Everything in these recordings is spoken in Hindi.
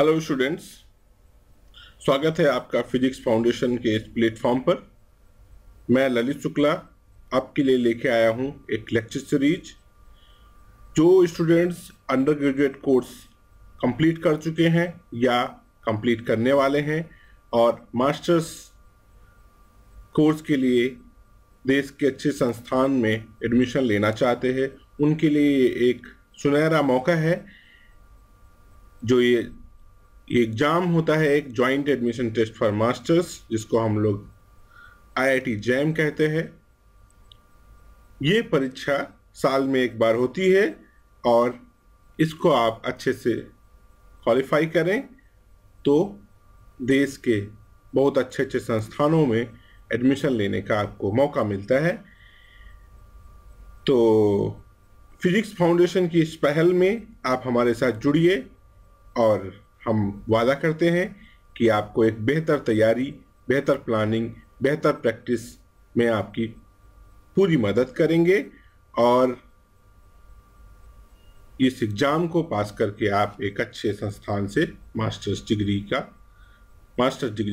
हेलो स्टूडेंट्स, स्वागत है आपका फिजिक्स फाउंडेशन के इस प्लेटफॉर्म पर। मैं ललित शुक्ला आपके लिए लेके आया हूँ एक लेक्चर सीरीज। जो students under graduate course complete कर चुके हैं या कंप्लीट करने वाले हैं और मास्टर्स कोर्स के लिए देश के अच्छे संस्थान में एडमिशन लेना चाहते हैं, उनके लिए एक सुनहरा मौका है। जो ये एग्जाम होता है एक joint admission test for masters, जिसको हम लोग IIT जैम कहते हैं। ये परीक्षा साल में एक बार होती है और इसको आप अच्छे से क्वालिफाई करें तो देश के बहुत अच्छे अच्छे संस्थानों में एडमिशन लेने का आपको मौका मिलता है। तो फिजिक्स फाउंडेशन की इस पहल में आप हमारे साथ जुड़िए और हम वादा करते हैं कि आपको एक बेहतर तैयारी, बेहतर प्लानिंग, बेहतर प्रैक्टिस में आपकी पूरी मदद करेंगे और इस एग्ज़ाम को पास करके आप एक अच्छे संस्थान से मास्टर्स डिग्री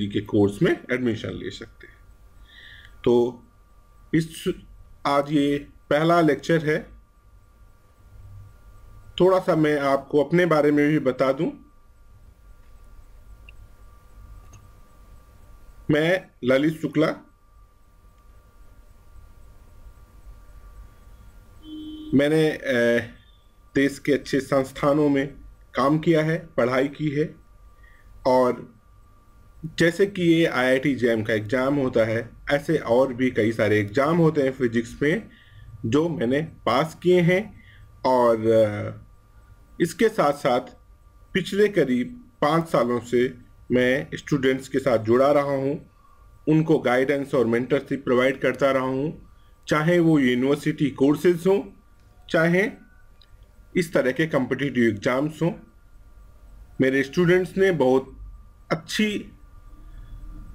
के कोर्स में एडमिशन ले सकते हैं। तो आज ये पहला लेक्चर है। थोड़ा सा मैं आपको अपने बारे में भी बता दूं। मैं ललित शुक्ला, मैंने देश के अच्छे संस्थानों में काम किया है, पढ़ाई की है और जैसे कि ये IIT जैम का एग्ज़ाम होता है, ऐसे और भी कई सारे एग्ज़ाम होते हैं फिजिक्स में जो मैंने पास किए हैं। और इसके साथ साथ पिछले करीब 5 सालों से मैं स्टूडेंट्स के साथ जुड़ा रहा हूँ, उनको गाइडेंस और मेंटरशिप प्रोवाइड करता रहा हूँ, चाहे वो यूनिवर्सिटी कोर्सेज हों, चाहे इस तरह के कॉम्पिटिटिव एग्ज़ाम्स हों। मेरे स्टूडेंट्स ने बहुत अच्छी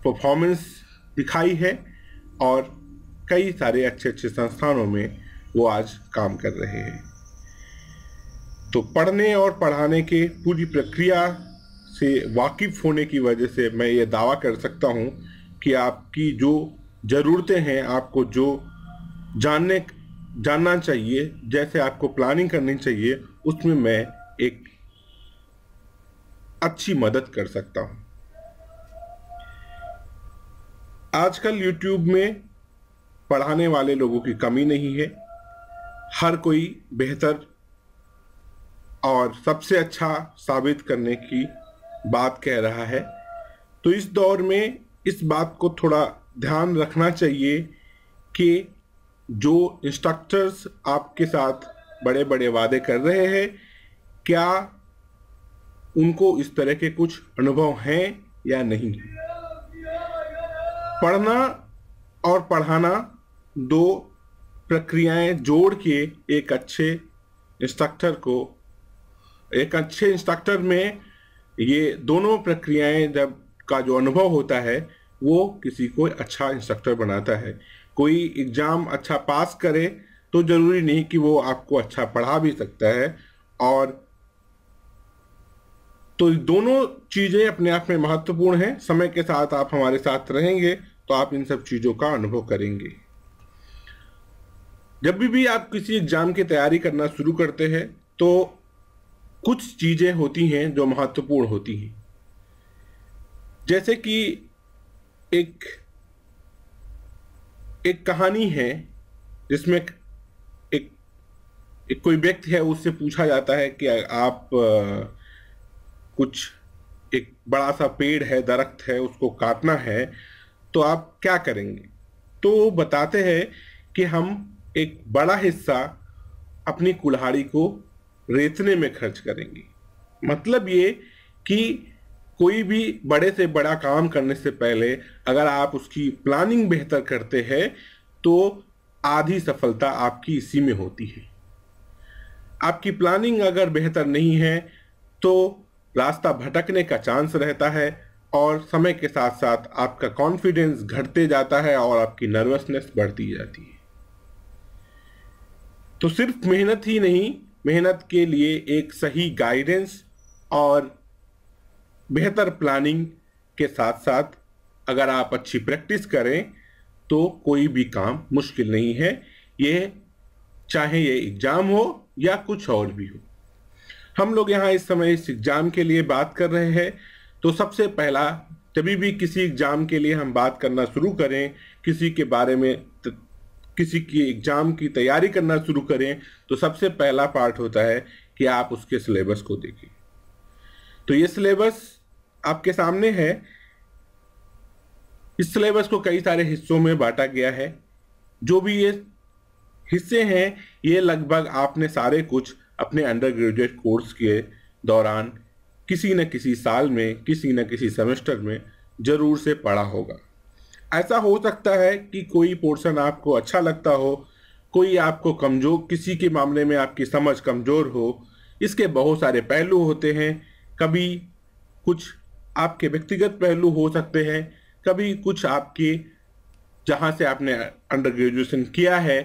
परफॉर्मेंस दिखाई है और कई सारे अच्छे अच्छे संस्थानों में वो आज काम कर रहे हैं। तो पढ़ने और पढ़ाने के पूरी प्रक्रिया से वाकिफ़ होने की वजह से मैं ये दावा कर सकता हूँ कि आपकी जो ज़रूरतें हैं, आपको जो जानना चाहिए, जैसे आपको प्लानिंग करनी चाहिए, उसमें मैं एक अच्छी मदद कर सकता हूँ। आजकल YouTube में पढ़ाने वाले लोगों की कमी नहीं है। हर कोई बेहतर और सबसे अच्छा साबित करने की बात कह रहा है। तो इस दौर में इस बात को थोड़ा ध्यान रखना चाहिए कि जो इंस्ट्रक्टर्स आपके साथ बड़े बड़े वादे कर रहे हैं, क्या उनको इस तरह के कुछ अनुभव हैं या नहीं। पढ़ना और पढ़ाना दो प्रक्रियाएं जोड़ के एक अच्छे इंस्ट्रक्टर में ये दोनों प्रक्रियाएं जब का जो अनुभव होता है वो किसी को अच्छा इंस्ट्रक्टर बनाता है। कोई एग्ज़ाम अच्छा पास करे तो ज़रूरी नहीं कि वो आपको अच्छा पढ़ा भी सकता है। और तो दोनों चीज़ें अपने आप में महत्वपूर्ण हैं। समय के साथ आप हमारे साथ रहेंगे तो आप इन सब चीज़ों का अनुभव करेंगे। जब भी आप किसी एग्ज़ाम की तैयारी करना शुरू करते हैं तो कुछ चीज़ें होती हैं जो महत्वपूर्ण होती हैं। जैसे कि एक कहानी है जिसमें एक कोई व्यक्ति है, उससे पूछा जाता है कि आप कुछ एक बड़ा सा पेड़ है, दरख्त है, उसको काटना है तो आप क्या करेंगे। तो वो बताते हैं कि हम एक बड़ा हिस्सा अपनी कुल्हाड़ी को रेतने में खर्च करेंगे। मतलब ये कि कोई भी बड़े से बड़ा काम करने से पहले अगर आप उसकी प्लानिंग बेहतर करते हैं तो आधी सफलता आपकी इसी में होती है। आपकी प्लानिंग अगर बेहतर नहीं है तो रास्ता भटकने का चांस रहता है और समय के साथ साथ आपका कॉन्फिडेंस घटते जाता है और आपकी नर्वसनेस बढ़ती जाती है। तो सिर्फ मेहनत ही नहीं, मेहनत के लिए एक सही गाइडेंस और बेहतर प्लानिंग के साथ साथ अगर आप अच्छी प्रैक्टिस करें तो कोई भी काम मुश्किल नहीं है। ये चाहे ये एग्जाम हो या कुछ और भी हो। हम लोग यहाँ इस समय इस एग्जाम के लिए बात कर रहे हैं। तो सबसे पहला, जब भी किसी एग्जाम के लिए हम बात करना शुरू करें, किसी के बारे में किसी की एग्जाम की तैयारी करना शुरू करें, तो सबसे पहला पार्ट होता है कि आप उसके सिलेबस को देखें। तो ये सिलेबस आपके सामने है। इस सिलेबस को कई सारे हिस्सों में बांटा गया है। जो भी ये हिस्से हैं, ये लगभग आपने सारे कुछ अपने अंडर ग्रेजुएट कोर्स के दौरान किसी न किसी साल में, किसी न किसी सेमेस्टर में जरूर से पढ़ा होगा। ऐसा हो सकता है कि कोई पोर्शन आपको अच्छा लगता हो, कोई आपको कमजोर, किसी के मामले में आपकी समझ कमजोर हो। इसके बहुत सारे पहलू होते हैं। कभी कुछ आपके व्यक्तिगत पहलू हो सकते हैं, कभी कुछ आपके जहाँ से आपने अंडर ग्रेजुएशन किया है,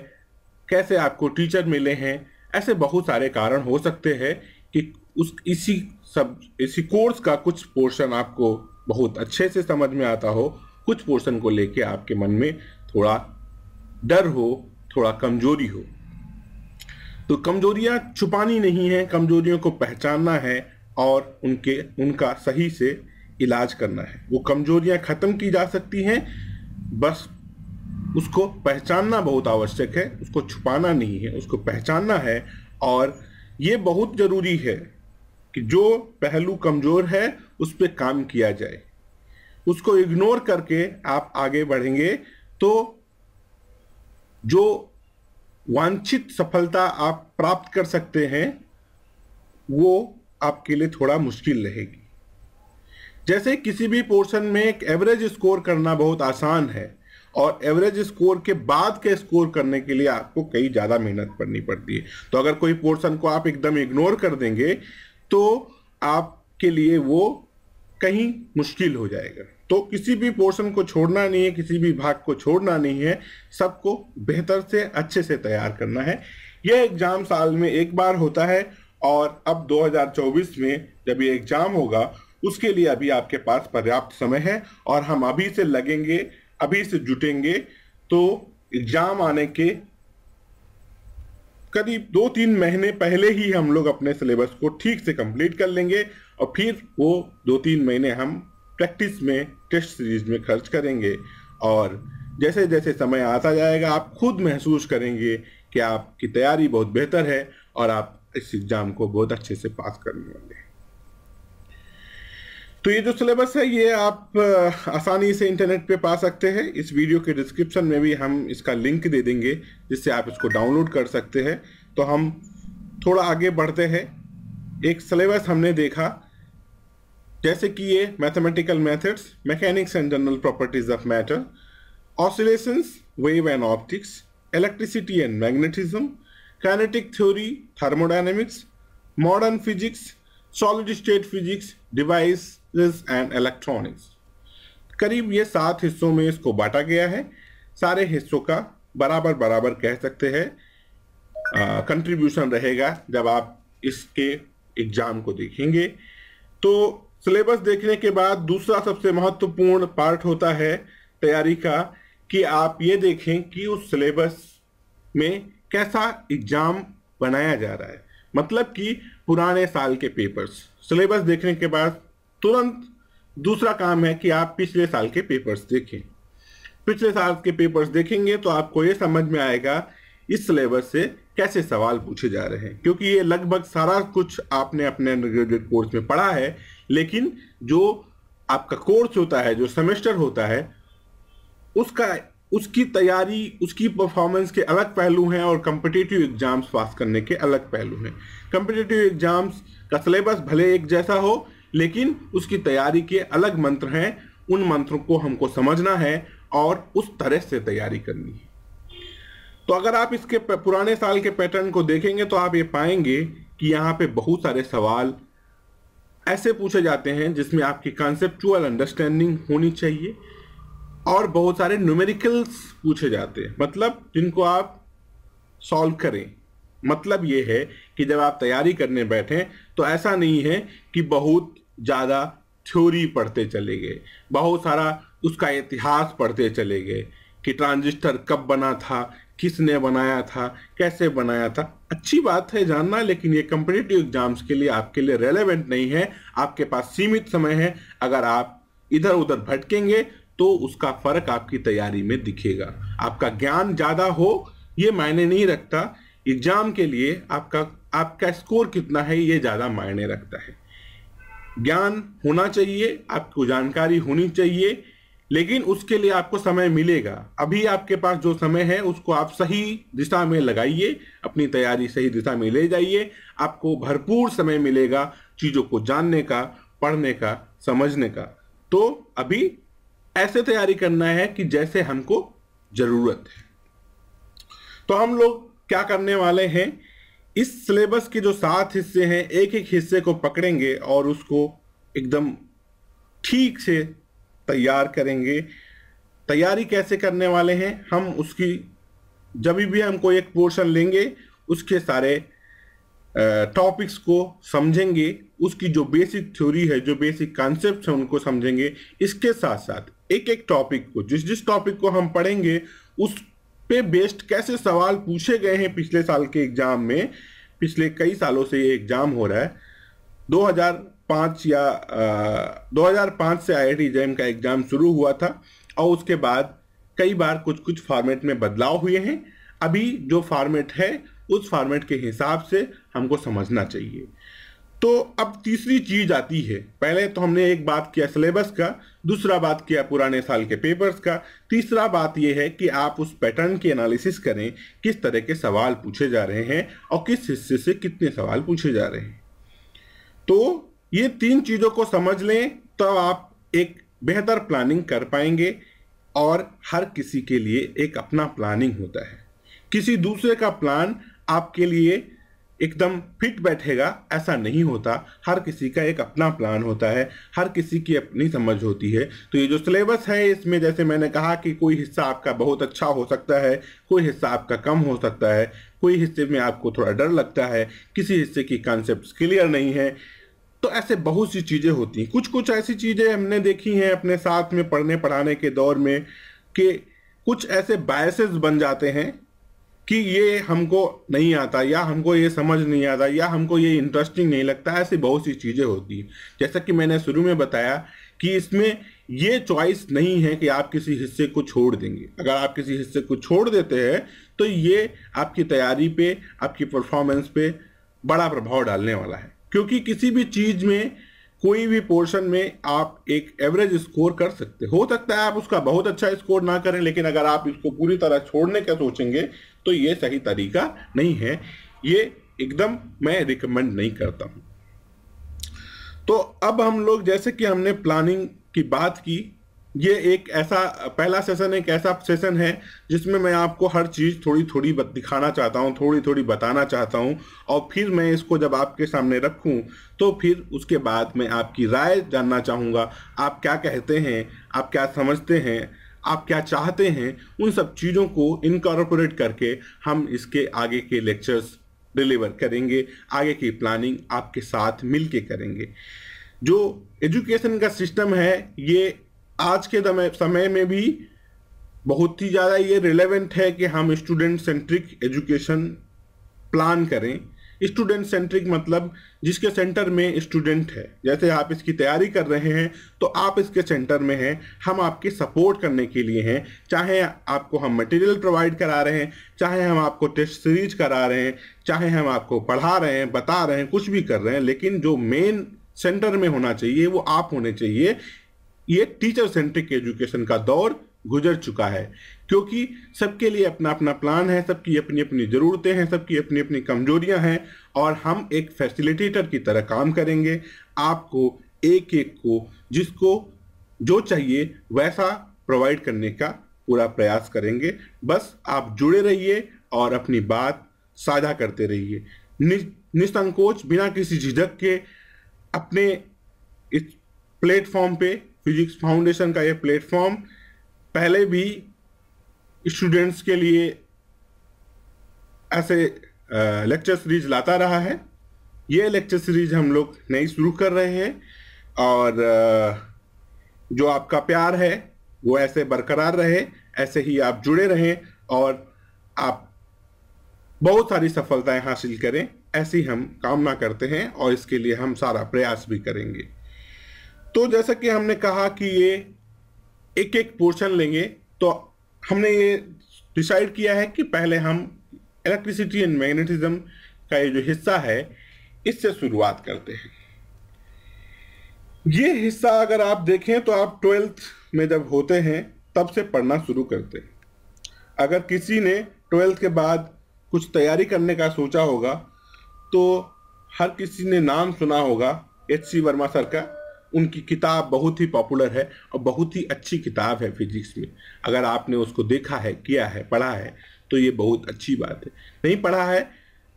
कैसे आपको टीचर मिले हैं, ऐसे बहुत सारे कारण हो सकते हैं कि इसी कोर्स का कुछ पोर्शन आपको बहुत अच्छे से समझ में आता हो, कुछ पोर्शन को लेके आपके मन में थोड़ा डर हो, थोड़ा कमजोरी हो। तो कमजोरियां छुपानी नहीं है, कमजोरियों को पहचानना है और उनका सही से इलाज करना है। वो कमजोरियां खत्म की जा सकती हैं, बस उसको पहचानना बहुत आवश्यक है। उसको छुपाना नहीं है, उसको पहचानना है। और ये बहुत जरूरी है कि जो पहलू कमजोर है उस पर काम किया जाए। उसको इग्नोर करके आप आगे बढ़ेंगे तो जो वांछित सफलता आप प्राप्त कर सकते हैं वो आपके लिए थोड़ा मुश्किल रहेगी। जैसे किसी भी पोर्शन में एक एवरेज स्कोर करना बहुत आसान है, और एवरेज स्कोर के बाद के स्कोर करने के लिए आपको कई ज़्यादा मेहनत करनी पड़ती है। तो अगर कोई पोर्शन को आप एकदम इग्नोर कर देंगे तो आपके लिए वो कहीं मुश्किल हो जाएगा। तो किसी भी पोर्शन को छोड़ना नहीं है, किसी भी भाग को छोड़ना नहीं है, सबको बेहतर से अच्छे से तैयार करना है। यह एग्जाम साल में एक बार होता है और अब 2024 में जब ये एग्जाम होगा उसके लिए अभी आपके पास पर्याप्त समय है और हम अभी से लगेंगे, अभी से जुटेंगे तो एग्जाम आने के करीब 2-3 महीने पहले ही हम लोग अपने सिलेबस को ठीक से कंप्लीट कर लेंगे और फिर वो 2-3 महीने हम प्रैक्टिस में, टेस्ट सीरीज में खर्च करेंगे। और जैसे जैसे समय आता जाएगा आप खुद महसूस करेंगे कि आपकी तैयारी बहुत बेहतर है और आप इस एग्जाम को बहुत अच्छे से पास करने वाले हैं। तो ये जो सिलेबस है ये आप आसानी से इंटरनेट पे पा सकते हैं। इस वीडियो के डिस्क्रिप्शन में भी हम इसका लिंक दे देंगे जिससे आप इसको डाउनलोड कर सकते हैं। तो हम थोड़ा आगे बढ़ते हैं। एक सिलेबस हमने देखा, जैसे कि ये mathematical methods, mechanics and general properties of matter, oscillations, wave and optics, electricity and magnetism, kinetic theory, thermodynamics, modern physics, solid state physics, devices and electronics. करीब ये 7 हिस्सों में इसको बांटा गया है। सारे हिस्सों का बराबर बराबर कह सकते हैं कंट्रीब्यूशन रहेगा जब आप इसके एग्जाम को देखेंगे। तो सिलेबस देखने के बाद दूसरा सबसे महत्वपूर्ण पार्ट होता है तैयारी का कि आप ये देखें कि उस सिलेबस में कैसा एग्जाम बनाया जा रहा है। मतलब कि पुराने साल के पेपर्स। सिलेबस देखने के बाद तुरंत दूसरा काम है कि आप पिछले साल के पेपर्स देखें। पिछले साल के पेपर्स देखेंगे तो आपको ये समझ में आएगा इस सिलेबस से कैसे सवाल पूछे जा रहे हैं, क्योंकि ये लगभग सारा कुछ आपने अपने अंडर ग्रेजुएट कोर्स में पढ़ा है, लेकिन जो आपका कोर्स होता है, जो सेमेस्टर होता है, उसकी तैयारी, उसकी परफॉर्मेंस के अलग पहलू हैं और कॉम्पिटिटिव एग्जाम्स पास करने के अलग पहलू हैं। कॉम्पिटिटिव एग्जाम्स का सिलेबस भले एक जैसा हो, लेकिन उसकी तैयारी के अलग मंत्र हैं। उन मंत्रों को हमको समझना है और उस तरह से तैयारी करनी है। तो अगर आप इसके पुराने साल के पैटर्न को देखेंगे तो आप ये पाएंगे कि यहाँ पे बहुत सारे सवाल ऐसे पूछे जाते हैं जिसमें आपकी कॉन्सेप्चुअल अंडरस्टैंडिंग होनी चाहिए और बहुत सारे न्यूमेरिकल्स पूछे जाते हैं, मतलब जिनको आप सॉल्व करें। मतलब ये है कि जब आप तैयारी करने बैठें तो ऐसा नहीं है कि बहुत ज़्यादा थ्योरी पढ़ते चले गए, बहुत सारा उसका इतिहास पढ़ते चले गए कि ट्रांजिस्टर कब बना था, किसने बनाया था, कैसे बनाया था। अच्छी बात है जानना, लेकिन ये कॉम्पिटिटिव एग्जाम्स के लिए आपके लिए रेलेवेंट नहीं है। आपके पास सीमित समय है, अगर आप इधर उधर भटकेंगे तो उसका फर्क आपकी तैयारी में दिखेगा। आपका ज्ञान ज़्यादा हो ये मायने नहीं रखता, एग्जाम के लिए आपका स्कोर कितना है ये ज़्यादा मायने रखता है। ज्ञान होना चाहिए, आपको जानकारी होनी चाहिए, लेकिन उसके लिए आपको समय मिलेगा। अभी आपके पास जो समय है उसको आप सही दिशा में लगाइए, अपनी तैयारी सही दिशा में ले जाइए। आपको भरपूर समय मिलेगा चीज़ों को जानने का, पढ़ने का, समझने का। तो अभी ऐसे तैयारी करना है कि जैसे हमको ज़रूरत है। तो हम लोग क्या करने वाले हैं, इस सिलेबस के जो 7 हिस्से हैं, एक एक हिस्से को पकड़ेंगे और उसको एकदम ठीक से तैयार करेंगे। तैयारी कैसे करने वाले हैं हम, उसकी जब भी हमको एक पोर्शन लेंगे उसके सारे टॉपिक्स को समझेंगे, उसकी जो बेसिक थ्योरी है, जो बेसिक कॉन्सेप्ट्स हैं उनको समझेंगे। इसके साथ साथ एक एक टॉपिक को, जिस टॉपिक को हम पढ़ेंगे उस पे बेस्ड कैसे सवाल पूछे गए हैं पिछले साल के एग्जाम में। पिछले कई सालों से ये एग्जाम हो रहा है, 2005 से IIT JEM का एग्जाम शुरू हुआ था और उसके बाद कई बार कुछ फॉर्मेट में बदलाव हुए हैं। अभी जो फॉर्मेट है उस फॉर्मेट के हिसाब से हमको समझना चाहिए। तो अब तीसरी चीज आती है, पहले तो हमने एक बात किया सिलेबस का, दूसरा बात किया पुराने साल के पेपर्स का, तीसरा बात यह है कि आप उस पैटर्न की एनालिसिस करें, किस तरह के सवाल पूछे जा रहे हैं और किस हिस्से से कितने सवाल पूछे जा रहे हैं। तो ये 3 चीज़ों को समझ लें तो आप एक बेहतर प्लानिंग कर पाएंगे। और हर किसी के लिए एक अपना प्लानिंग होता है, किसी दूसरे का प्लान आपके लिए एकदम फिट बैठेगा ऐसा नहीं होता। हर किसी का एक अपना प्लान होता है, हर किसी की अपनी समझ होती है। तो ये जो सिलेबस है इसमें जैसे मैंने कहा कि कोई हिस्सा आपका बहुत अच्छा हो सकता है, कोई हिस्सा आपका कम हो सकता है, कोई हिस्से में आपको थोड़ा डर लगता है, किसी हिस्से की कॉन्सेप्ट्स क्लियर नहीं है। तो ऐसे बहुत सी चीज़ें होती हैं। कुछ ऐसी चीज़ें हमने देखी हैं अपने साथ में पढ़ने पढ़ाने के दौर में कि कुछ ऐसे बायसेस बन जाते हैं कि ये हमको नहीं आता, या हमको ये समझ नहीं आता, या हमको ये इंटरेस्टिंग नहीं लगता। ऐसी बहुत सी चीज़ें होती हैं। जैसा कि मैंने शुरू में बताया कि इसमें ये चॉइस नहीं है कि आप किसी हिस्से को छोड़ देंगे। अगर आप किसी हिस्से को छोड़ देते हैं तो ये आपकी तैयारी पे, आपकी परफॉर्मेंस पे बड़ा प्रभाव डालने वाला है। क्योंकि किसी भी चीज़ में, कोई भी पोर्शन में आप एक एवरेज स्कोर कर सकते हो सकता है आप उसका बहुत अच्छा स्कोर ना करें, लेकिन अगर आप इसको पूरी तरह छोड़ने का सोचेंगे तो ये सही तरीका नहीं है। ये एकदम मैं रिकमेंड नहीं करता हूं। तो अब हम लोग, जैसे कि हमने प्लानिंग की बात की, ये एक ऐसा पहला सेशन एक ऐसा सेशन है जिसमें मैं आपको हर चीज़ थोड़ी थोड़ी दिखाना चाहता हूँ, थोड़ी थोड़ी बताना चाहता हूँ, और फिर मैं इसको जब आपके सामने रखूँ तो फिर उसके बाद मैं आपकी राय जानना चाहूँगा। आप क्या कहते हैं, आप क्या समझते हैं, आप क्या चाहते हैं, उन सब चीज़ों को इनकॉर्पोरेट करके हम इसके आगे के लेक्चर्स डिलीवर करेंगे। आगे की प्लानिंग आपके साथ मिल के करेंगे। जो एजुकेशन का सिस्टम है ये आज के समय में भी बहुत ही ज़्यादा ये रिलेवेंट है कि हम स्टूडेंट सेंट्रिक एजुकेशन प्लान करें। स्टूडेंट सेंट्रिक मतलब जिसके सेंटर में स्टूडेंट है। जैसे आप इसकी तैयारी कर रहे हैं तो आप इसके सेंटर में हैं, हम आपकी सपोर्ट करने के लिए हैं। चाहे आपको हम मटेरियल प्रोवाइड करा रहे हैं, चाहे हम आपको टेस्ट सीरीज करा रहे हैं, चाहे हम आपको पढ़ा रहे हैं, बता रहे हैं, कुछ भी कर रहे हैं, लेकिन जो मेन सेंटर में होना चाहिए वो आप होने चाहिए। ये टीचर सेंट्रिक एजुकेशन का दौर गुजर चुका है, क्योंकि सबके लिए अपना अपना प्लान है, सबकी अपनी अपनी ज़रूरतें हैं, सबकी अपनी अपनी कमजोरियां हैं, और हम एक फैसिलिटेटर की तरह काम करेंगे। आपको एक एक को जिसको जो चाहिए वैसा प्रोवाइड करने का पूरा प्रयास करेंगे। बस आप जुड़े रहिए और अपनी बात साझा करते रहिए निसंकोच, बिना किसी झिझक के। अपने इस प्लेटफॉर्म पे, फिजिक्स फाउंडेशन का ये प्लेटफॉर्म पहले भी स्टूडेंट्स के लिए ऐसे लेक्चर सीरीज लाता रहा है। ये लेक्चर सीरीज हम लोग नई शुरू कर रहे हैं और जो आपका प्यार है वो ऐसे बरकरार रहे, ऐसे ही आप जुड़े रहें और आप बहुत सारी सफलताएं हासिल करें, ऐसी हम कामना करते हैं और इसके लिए हम सारा प्रयास भी करेंगे। तो जैसा कि हमने कहा कि ये एक एक पोर्शन लेंगे, तो हमने ये डिसाइड किया है कि पहले हम इलेक्ट्रिसिटी एंड मैग्नेटिज्म का ये जो हिस्सा है इससे शुरुआत करते हैं। ये हिस्सा अगर आप देखें तो आप 12th में जब होते हैं तब से पढ़ना शुरू करते हैं। अगर किसी ने 12th के बाद कुछ तैयारी करने का सोचा होगा तो हर किसी ने नाम सुना होगा H.C. वर्मा सर का। उनकी किताब बहुत ही पॉपुलर है और बहुत ही अच्छी किताब है फिजिक्स में। अगर आपने उसको देखा है, किया है, पढ़ा है तो ये बहुत अच्छी बात है। नहीं पढ़ा है,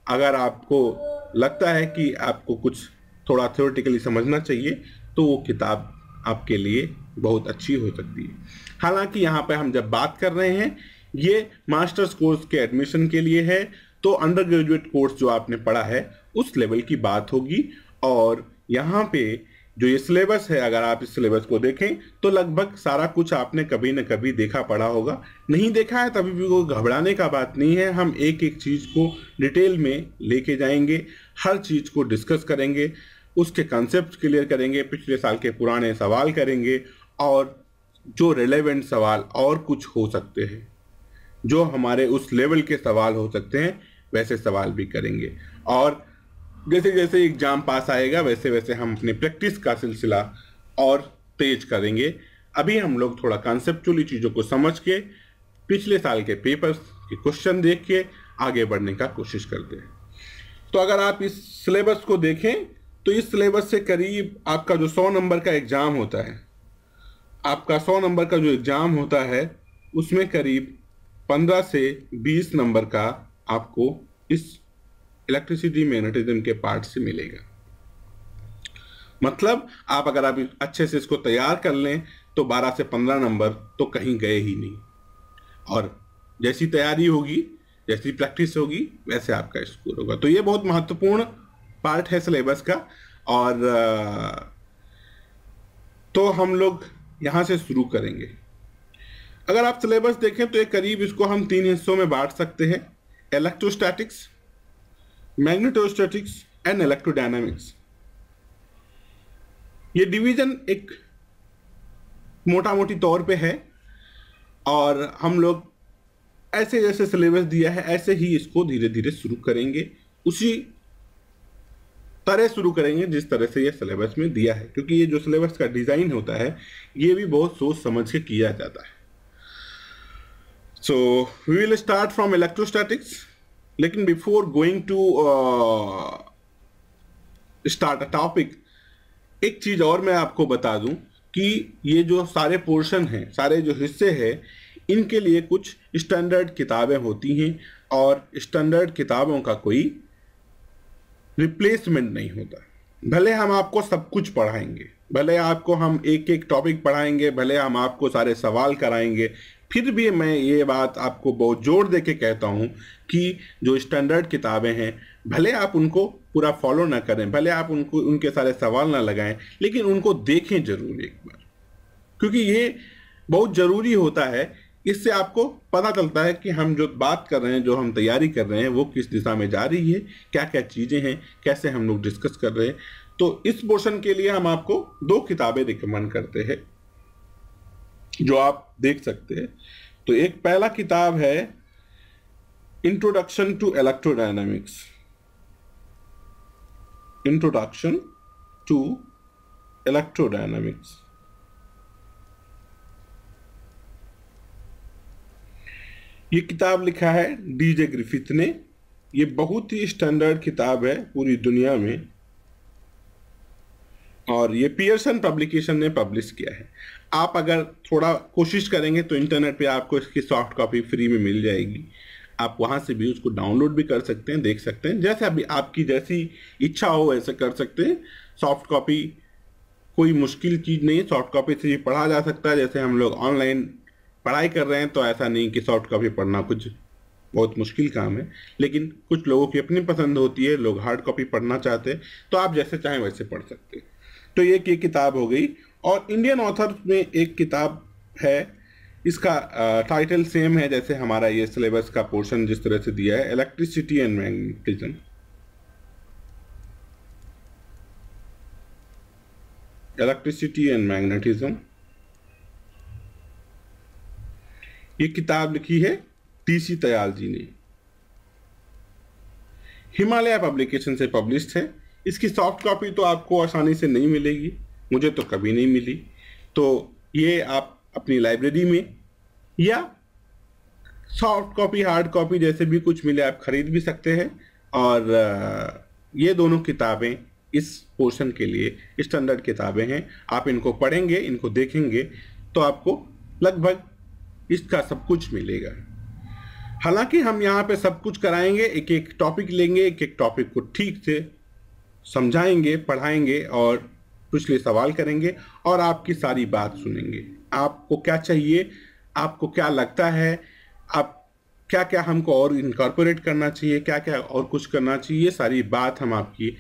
अगर आपको लगता है कि आपको कुछ थोड़ा थ्योरेटिकली समझना चाहिए तो वो किताब आपके लिए बहुत अच्छी हो सकती है। हालांकि यहाँ पे हम जब बात कर रहे हैं ये मास्टर्स कोर्स के एडमिशन के लिए है, तो अंडर ग्रेजुएट कोर्स जो आपने पढ़ा है उस लेवल की बात होगी। और यहाँ पे जो ये सिलेबस है, अगर आप इस सिलेबस को देखें तो लगभग सारा कुछ आपने कभी न कभी देखा पढ़ा होगा। नहीं देखा है तभी भी कोई घबराने का बात नहीं है। हम एक एक चीज़ को डिटेल में लेके जाएंगे, हर चीज़ को डिस्कस करेंगे, उसके कॉन्सेप्ट क्लियर करेंगे, पिछले साल के पुराने सवाल करेंगे और जो रिलेवेंट सवाल और कुछ हो सकते हैं, जो हमारे उस लेवल के सवाल हो सकते हैं, वैसे सवाल भी करेंगे। और जैसे जैसे एग्जाम पास आएगा वैसे वैसे हम अपनी प्रैक्टिस का सिलसिला और तेज करेंगे। अभी हम लोग थोड़ा कॉन्सेप्चुअली चीज़ों को समझ के पिछले साल के पेपर्स के क्वेश्चन देख के आगे बढ़ने का कोशिश करते हैं। तो अगर आप इस सिलेबस को देखें तो इस सिलेबस से करीब आपका जो 100 नंबर का एग्ज़ाम होता है, आपका 100 नंबर का जो एग्ज़ाम होता है उसमें करीब 15 से 20 नंबर का आपको इस इलेक्ट्रिसिटी मैग्नेटिज्म के पार्ट से मिलेगा। मतलब आप अगर आप अच्छे से इसको तैयार कर लें तो 12 से 15 नंबर तो कहीं गए ही नहीं। और जैसी तैयारी होगी, जैसी प्रैक्टिस होगी, वैसे आपका स्कोर होगा। तो ये बहुत महत्वपूर्ण पार्ट है सिलेबस का। और तो हम लोग यहाँ से शुरू करेंगे। अगर आप सिलेबस देखें तो एक करीब इसको हम 3 हिस्सों में बांट सकते हैं: इलेक्ट्रोस्टैटिक्स, मैग्नेटोस्टैटिक्स एंड इलेक्ट्रोडायनामिक्स। ये डिवीजन एक मोटा मोटी तौर पे है और हम लोग ऐसे जैसे सिलेबस दिया है ऐसे ही इसको धीरे धीरे शुरू करेंगे, उसी तरह शुरू करेंगे जिस तरह से ये सिलेबस में दिया है, क्योंकि ये जो सिलेबस का डिज़ाइन होता है ये भी बहुत सोच समझ के किया जाता है। So we will start from electrostatics. लेकिन before going to start a topic, एक चीज़ और मैं आपको बता दूं कि ये जो सारे पोर्शन हैं, सारे जो हिस्से हैं, इनके लिए कुछ स्टैंडर्ड किताबें होती हैं और स्टैंडर्ड किताबों का कोई रिप्लेसमेंट नहीं होता। भले हम आपको सब कुछ पढ़ाएंगे, भले आपको हम एक एक टॉपिक पढ़ाएंगे, भले हम आपको सारे सवाल कराएंगे, फिर भी मैं ये बात आपको बहुत जोर दे के कहता हूँ कि जो स्टैंडर्ड किताबें हैं भले आप उनको पूरा फॉलो ना करें, भले आप उनको उनके सारे सवाल ना लगाएं, लेकिन उनको देखें जरूर एक बार, क्योंकि ये बहुत ज़रूरी होता है। इससे आपको पता चलता है कि हम जो बात कर रहे हैं, जो हम तैयारी कर रहे हैं, वो किस दिशा में जा रही है, क्या क्या चीज़ें हैं, कैसे हम लोग डिस्कस कर रहे हैं। तो इस पोर्शन के लिए हम आपको 2 किताबें रिकमेंड करते हैं जो आप देख सकते हैं। तो एक पहला किताब है introduction to electrodynamics, introduction to electrodynamics. ये किताब लिखा है डीजे ग्रिफिथ ने। ये बहुत ही स्टैंडर्ड किताब है पूरी दुनिया में और ये पियर्सन पब्लिकेशन ने पब्लिश किया है। आप अगर थोड़ा कोशिश करेंगे तो इंटरनेट पे आपको इसकी सॉफ्ट कॉपी फ्री में मिल जाएगी। आप वहाँ से भी उसको डाउनलोड भी कर सकते हैं, देख सकते हैं, जैसे अभी आपकी जैसी इच्छा हो वैसे कर सकते हैं। सॉफ्ट कॉपी कोई मुश्किल चीज़ नहीं है, सॉफ्ट कॉपी से ये पढ़ा जा सकता है। जैसे हम लोग ऑनलाइन पढ़ाई कर रहे हैं तो ऐसा नहीं कि सॉफ्ट कॉपी पढ़ना कुछ बहुत मुश्किल काम है, लेकिन कुछ लोगों की अपनी पसंद होती है, लोग हार्ड कॉपी पढ़ना चाहते हैं, तो आप जैसे चाहें वैसे पढ़ सकते हैं। तो ये किताब हो गई। और इंडियन ऑथर में एक किताब है, इसका टाइटल सेम है जैसे हमारा ये सिलेबस का पोर्शन जिस तरह से दिया है, electricity and magnetism. Electricity and magnetism, ये किताब लिखी है टीसी तयाल जी ने, हिमालय पब्लिकेशन से पब्लिश्ड है। इसकी सॉफ्ट कॉपी तो आपको आसानी से नहीं मिलेगी, मुझे तो कभी नहीं मिली। तो ये आप अपनी लाइब्रेरी में या सॉफ्ट कॉपी हार्ड कॉपी जैसे भी कुछ मिले आप खरीद भी सकते हैं। और ये दोनों किताबें इस पोर्शन के लिए स्टैंडर्ड किताबें हैं। आप इनको पढ़ेंगे, इनको देखेंगे तो आपको लगभग इसका सब कुछ मिलेगा। हालांकि हम यहाँ पे सब कुछ कराएंगे, एक एक टॉपिक लेंगे, एक एक टॉपिक को ठीक से समझाएंगे, पढ़ाएंगे और पिछले सवाल करेंगे और आपकी सारी बात सुनेंगे। आपको क्या चाहिए, आपको क्या लगता है, आप क्या क्या हमको और इनकॉर्पोरेट करना चाहिए, क्या क्या और कुछ करना चाहिए, ये सारी बात हम आपकी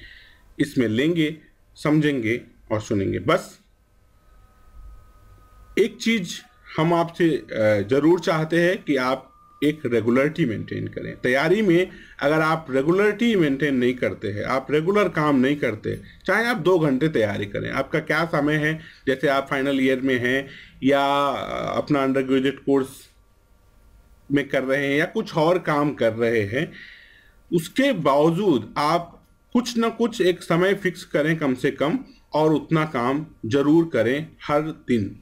इसमें लेंगे, समझेंगे और सुनेंगे। बस एक चीज हम आपसे जरूर चाहते हैं कि आप एक रेगुलरिटी मेंटेन करें। तैयारी में अगर आप रेगुलरिटी मेंटेन नहीं करते हैं, आप रेगुलर काम नहीं करते, चाहे आप 2 घंटे तैयारी करें, आपका क्या समय है, जैसे आप फाइनल ईयर में हैं या अपना अंडर ग्रेजुएट कोर्स में कर रहे हैं या कुछ और काम कर रहे हैं, उसके बावजूद आप कुछ ना कुछ एक समय फिक्स करें कम से कम, और उतना काम जरूर करें हर दिन।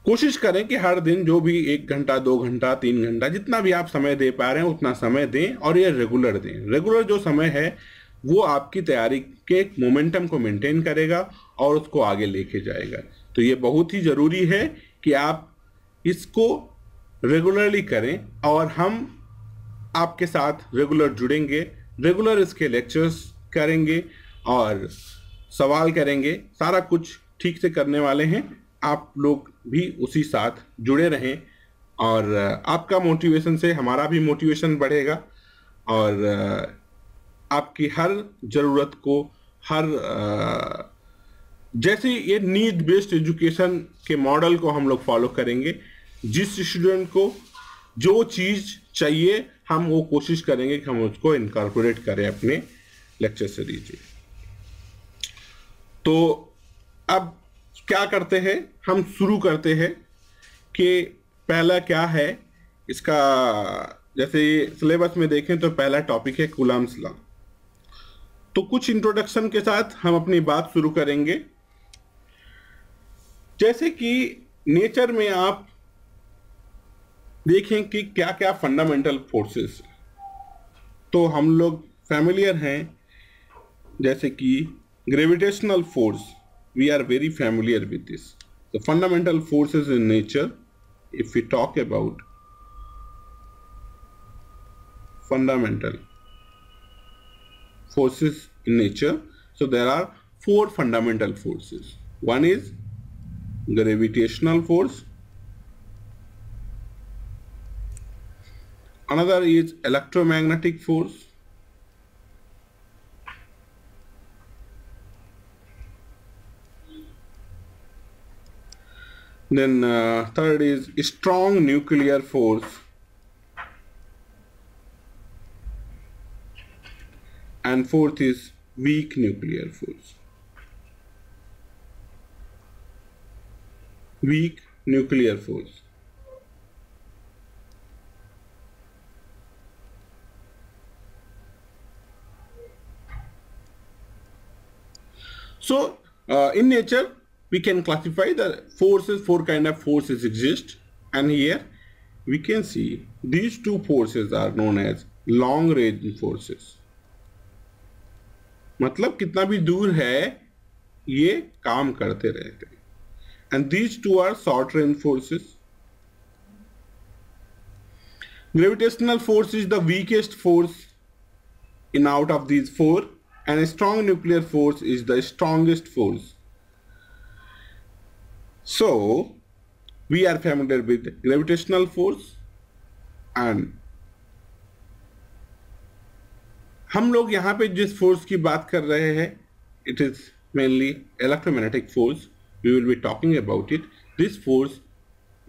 कोशिश करें कि हर दिन जो भी 1 घंटा 2 घंटा 3 घंटा जितना भी आप समय दे पा रहे हैं उतना समय दें, और ये रेगुलर दें। रेगुलर जो समय है वो आपकी तैयारी के मोमेंटम को मेंटेन करेगा और उसको आगे लेके जाएगा। तो ये बहुत ही ज़रूरी है कि आप इसको रेगुलरली करें, और हम आपके साथ रेगुलर जुड़ेंगे, रेगुलर इसके लेक्चर्स करेंगे और सवाल करेंगे, सारा कुछ ठीक से करने वाले हैं। आप लोग भी उसी साथ जुड़े रहें और आपका मोटिवेशन से हमारा भी मोटिवेशन बढ़ेगा, और आपकी हर ज़रूरत को, हर जैसे ये नीड बेस्ड एजुकेशन के मॉडल को हम लोग फॉलो करेंगे। जिस स्टूडेंट को जो चीज़ चाहिए हम वो कोशिश करेंगे कि हम उसको इनकॉर्पोरेट करें अपने लेक्चर सीरीज में। तो अब क्या करते हैं, हम शुरू करते हैं कि पहला क्या है इसका। जैसे सिलेबस में देखें तो पहला टॉपिक है कूलम्ब्स लॉ। तो कुछ इंट्रोडक्शन के साथ हम अपनी बात शुरू करेंगे। जैसे कि नेचर में आप देखें कि क्या क्या फंडामेंटल फोर्सेस, तो हम लोग फैमिलियर हैं, जैसे कि gravitational force, we are very familiar with this. The fundamental forces in nature, if we talk about fundamental forces in nature, so there are 4 fundamental forces. One is gravitational force, another is electromagnetic force, then third is strong nuclear force, and fourth is weak nuclear force. Weak nuclear force. So in nature we can classify the forces, 4 kind of forces exist, and here we can see these 2 forces are known as long range forces. मतलब कितना भी दूर है ये काम करते रहते हैं, and these 2 are short range forces. Gravitational force is the weakest force in out of these 4, and a strong nuclear force is the strongest force. So we are familiar with gravitational force, and हम लोग यहाँ पे जिस फोर्स की बात कर रहे हैं, it is mainly electromagnetic force. We will be talking about it. This force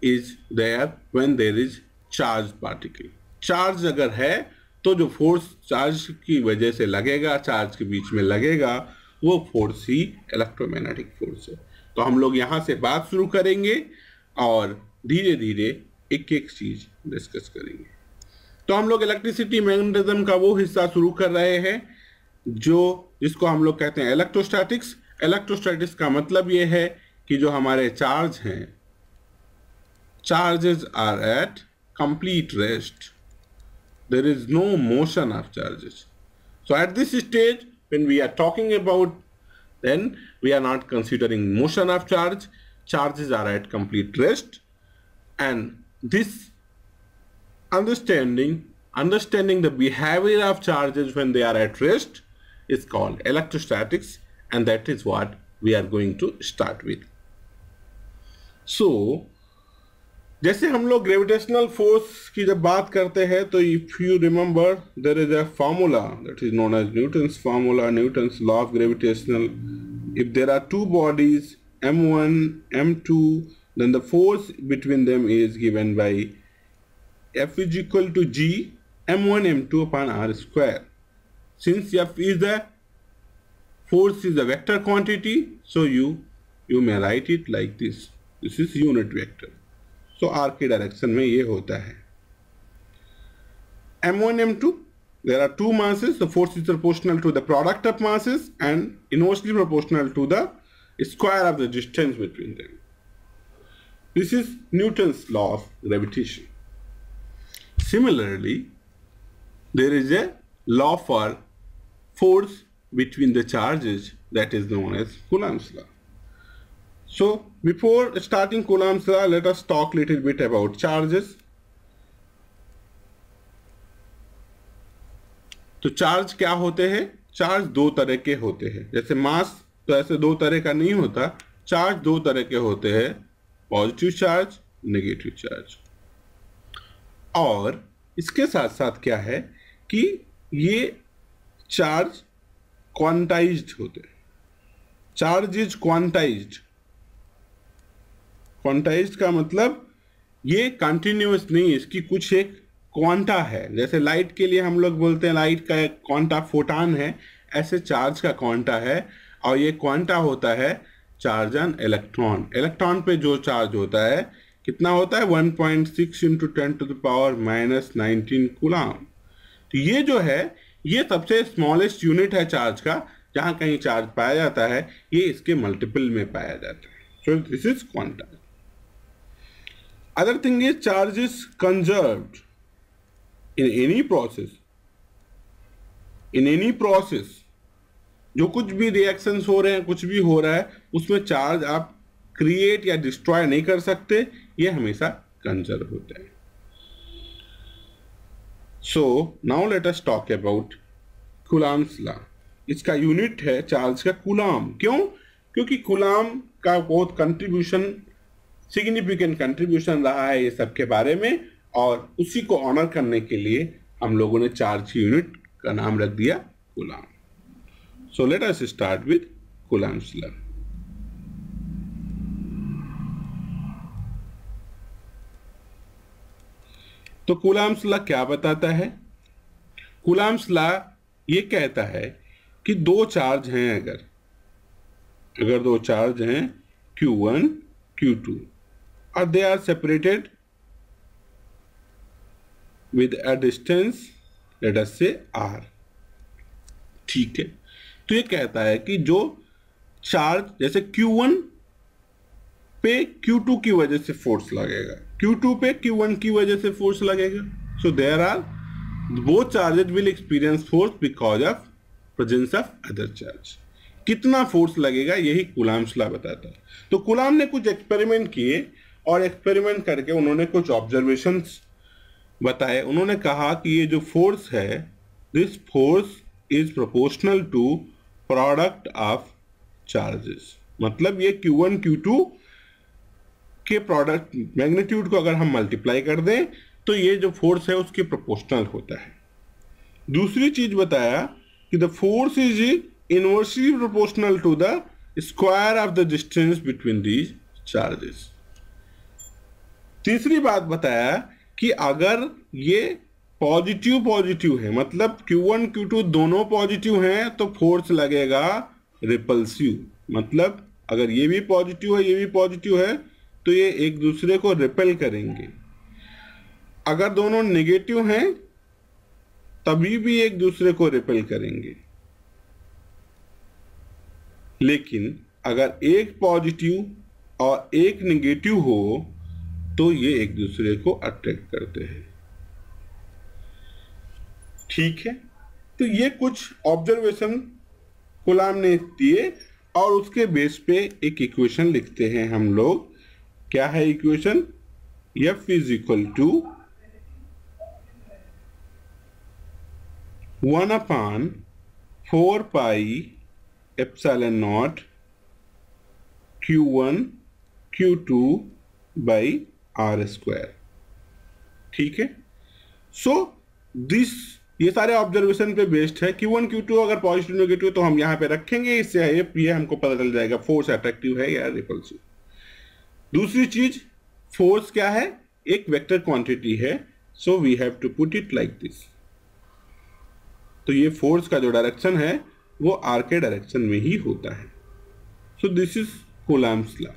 is there when there is charged particle. Charge अगर है तो जो फोर्स चार्ज की वजह से लगेगा, चार्ज के बीच में लगेगा, वो फोर्स ही इलेक्ट्रोमैग्नेटिक फोर्स है। तो हम लोग यहाँ से बात शुरू करेंगे और धीरे धीरे एक एक चीज डिस्कस करेंगे। तो हम लोग इलेक्ट्रिसिटी मैग्नेटिज्म का वो हिस्सा शुरू कर रहे हैं जिसको हम लोग कहते हैं इलेक्ट्रोस्टैटिक्स। इलेक्ट्रोस्टैटिक्स का मतलब ये है कि जो हमारे चार्ज हैं, charges are at complete rest. There is no motion of charges. So at this stage, when we are talking about, then we are not considering motion of charge. Charges are at complete rest, and this understanding the behavior of charges when they are at rest is called electrostatics, and that is what we are going to start with. So जैसे हम लोग ग्रेविटेशनल फोर्स की जब बात करते हैं तो if you remember there is a formula that is known as Newton's formula, Newton's law of gravitational. If there are two bodies m1 m2 then the force between them is given by F is equal to g m1 m2 upon r square. Since F is the force is a vector quantity, so you may write it like this. This is unit vector. तो आर की डायरेक्शन में ये होता है। m1 m2 there are two masses, the force is proportional to the product of masses and inversely proportional to the square of the distance between them. This is Newton's law of gravitation. Similarly, there is a law for force between the charges that is known as Coulomb's law. So before starting Coulomb's law, let us talk little bit about charges. तो चार्ज क्या होते हैं? चार्ज दो तरह के होते हैं। जैसे मास तो ऐसे दो तरह का नहीं होता, चार्ज दो तरह के होते हैं, पॉजिटिव चार्ज, नेगेटिव चार्ज। और इसके साथ साथ क्या है कि ये चार्ज क्वांटाइज्ड होते हैं। Charge is quantized. क्वांटाइज्ड का मतलब ये कंटिन्यूअस नहीं, इसकी कुछ एक क्वांटा है। जैसे लाइट के लिए हम लोग बोलते हैं लाइट का एक क्वांटा फोटान है, ऐसे चार्ज का क्वांटा है। और ये क्वांटा होता है चार्ज ऑन इलेक्ट्रॉन। इलेक्ट्रॉन पे जो चार्ज होता है कितना होता है? 1.6 into 10 to the power -19 coulomb. तो ये जो है ये सबसे स्मॉलेस्ट यूनिट है चार्ज का, जहाँ कहीं चार्ज पाया जाता है ये इसके मल्टीपल में पाया जाता है। So this is quanta. Other thing is charge is conserved in any process. In any process, जो कुछ भी रिएक्शंस हो रहे हैं, कुछ भी हो रहा है, उसमें चार्ज आप क्रिएट या डिस्ट्रॉय नहीं कर सकते, ये हमेशा कंजर्व होता है। So now let us talk about Coulomb's law. इसका यूनिट है चार्ज का कूलम। क्यों? क्योंकि कूलम का बहुत कंट्रीब्यूशन, सिग्निफिकेंट कंट्रीब्यूशन रहा है ये सब के बारे में, और उसी को ऑनर करने के लिए हम लोगों ने चार्ज की यूनिट का नाम रख दिया coulomb. So let us start with Coulomb's law. तो कूलम्स लॉ क्या बताता है? कूलम्स लॉ ये कहता है कि दो चार्ज हैं, अगर दो चार्ज हैं Q1 Q2 और they are separated with a distance let us say r, ठीक है। तो ये कहता है कि जो चार्ज जैसे Q1 पे Q2 की वजह से फोर्स लगेगा, Q2 पे Q1 की वजह से फोर्स लगेगा, so there are both charges will experience force because of presence of other charge. कितना फोर्स लगेगा यही कूलम्स लॉ बताता है। तो कूलम ने कुछ एक्सपेरिमेंट किए और एक्सपेरिमेंट करके उन्होंने कुछ ऑब्जर्वेशंस बताए। उन्होंने कहा कि ये जो फोर्स है, this force is proportional to product of charges. मतलब ये Q1 Q2 के प्रोडक्ट मैग्नीट्यूड को अगर हम मल्टीप्लाई कर दें तो ये जो फोर्स है उसके प्रोपोर्शनल होता है। दूसरी चीज बताया कि the force is inversely proportional to the square of the distance between these charges. तीसरी बात बताया कि अगर ये पॉजिटिव पॉजिटिव है, मतलब Q1 Q2 दोनों पॉजिटिव हैं, तो फोर्स लगेगा रिपल्सिव। मतलब अगर ये भी पॉजिटिव है, ये भी पॉजिटिव है, तो ये एक दूसरे को रिपेल करेंगे। अगर दोनों नेगेटिव हैं तभी भी एक दूसरे को रिपेल करेंगे। लेकिन अगर एक पॉजिटिव और एक नेगेटिव हो तो ये एक दूसरे को अट्रैक्ट करते हैं। ठीक है, तो ये कुछ ऑब्जर्वेशन कूलाम ने दिए और उसके बेस पे एक इक्वेशन लिखते हैं हम लोग। क्या है equation? F is equal to 1/4 pi epsilon naught Q1 Q2 by R square. ठीक है, सो दिस ये सारे ऑब्जर्वेशन पे बेस्ड है। Q1 Q2 अगर पॉजिटिव नेगेटिव तो हम यहाँ पे रखेंगे, इससे ये हमको पता चल जाएगा फोर्स अट्रैक्टिव है या रिपल्सिव। दूसरी चीज, फोर्स क्या है? एक वेक्टर क्वांटिटी है, so we have to put it like this. तो ये फोर्स का जो डायरेक्शन है वो आर के डायरेक्शन में ही होता है। So this is coulomb's law.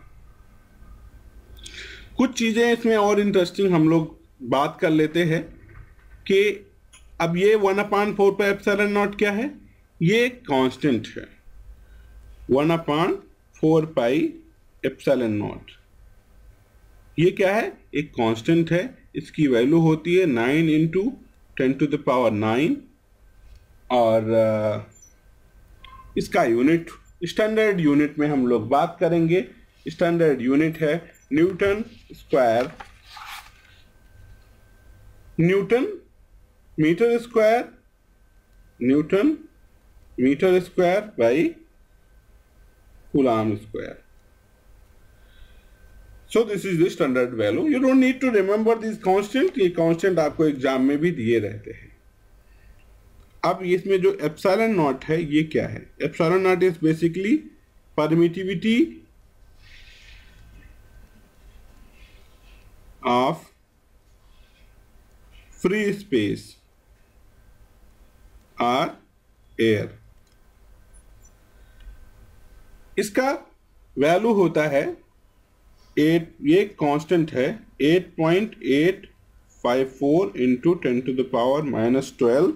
कुछ चीजें इसमें और इंटरेस्टिंग हम लोग बात कर लेते हैं कि अब ये 1/4 पे एप्सिलॉन नॉट क्या है? ये एक कांस्टेंट है। 1/4 पाई एप्सिलॉन नॉट ये क्या है? एक कांस्टेंट है। इसकी वैल्यू होती है 9 इंटू 10⁹9 और इसका यूनिट स्टैंडर्ड यूनिट में हम लोग बात करेंगे। स्टैंडर्ड यूनिट है newton square, newton metre square, newton metre square by coulomb square. So this is the standard value. You don't need to remember this constant. ये constant आपको एग्जाम में भी दिए रहते हैं। अब इसमें जो एप्सिलॉन नॉट है ये क्या है? Epsilon naught is basically permittivity of free space और एयर। इसका वैल्यू होता है 8, ये कांस्टेंट है 8.854 into 10⁻⁻12